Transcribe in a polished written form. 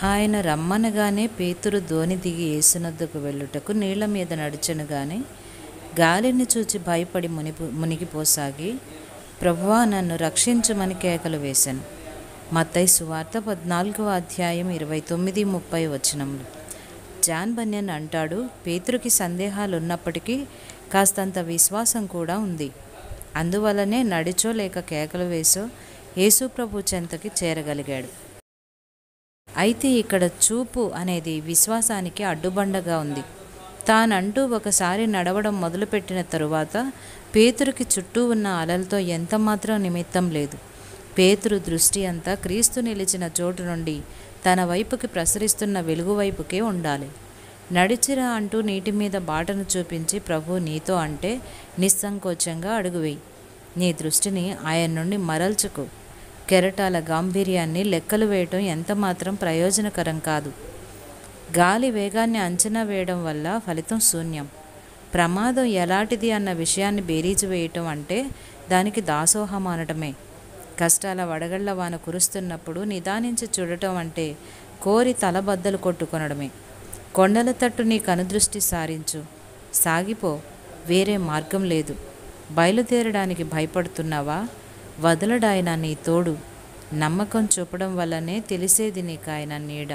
ఆయన రమ్మనగానే పేతురు దోణి దిగి యేసునొద్దకు వెళ్ళుటకు నీళ్ల మీద నడిచెను గాని గాలిని చూచి భయపడి మునిగిపోసాగి, ప్రభువా నన్ను రక్షించుమని కేకలు వేశాను. మత్తయి సువార్త 14వ అధ్యాయం 29-30 వచనములు. జాన్ బన్యన్ అంటాడు, పేతురుకి సందేహాలు ఉన్నప్పటికీ కాస్తంత విశ్వాసం కూడా ఉంది. అందువలనే నడిచో లేక కేకలు వేసో యేసు ప్రభు చెంతకి చేరగలిగాడు. అయితే ఇక్కడ చూపు అనేది విశ్వాసానికి అడ్డుబండగా ఉంది. తానంటూ ఒకసారి నడవడం మొదలుపెట్టిన తరువాత పేతురుకి చుట్టూ ఉన్న అలలతో ఎంతమాత్రం నిమిత్తం లేదు. పేతురు దృష్టి అంతా క్రీస్తు నిలిచిన చోటు నుండి తన వైపుకి ప్రసరిస్తున్న వెలుగు వైపుకే ఉండాలి. నడిచిరా అంటూ నీటి మీద బాటను చూపించి ప్రభు నీతో అంటే నిస్సంకోచంగా అడుగువేయి. నీ దృష్టిని ఆయన నుండి మరల్చుకో. కెరటాల గాంభీర్యాన్ని లెక్కలు వేయటం ఎంతమాత్రం ప్రయోజనకరం కాదు. గాలి వేగాన్ని అంచనా వేయడం వల్ల ఫలితం శూన్యం. ప్రమాదం ఎలాంటిది అన్న విషయాన్ని బేరీజు వేయటం అంటే దానికి దాసోహం అనటమే. కష్టాల వడగళ్ల వాన కురుస్తున్నప్పుడు నిదానించి చూడటం అంటే కోరి తలబద్దలు కొట్టుకొనడమే. కొండల తట్టు నీ కనుదృష్టి సారించు, సాగిపో, వేరే మార్గం లేదు. బయలుదేరడానికి భయపడుతున్నావా? వదలడాయన నీ తోడు. నమ్మకం చూపడం వల్లనే తెలిసేది నీకు ఆయన నీడ.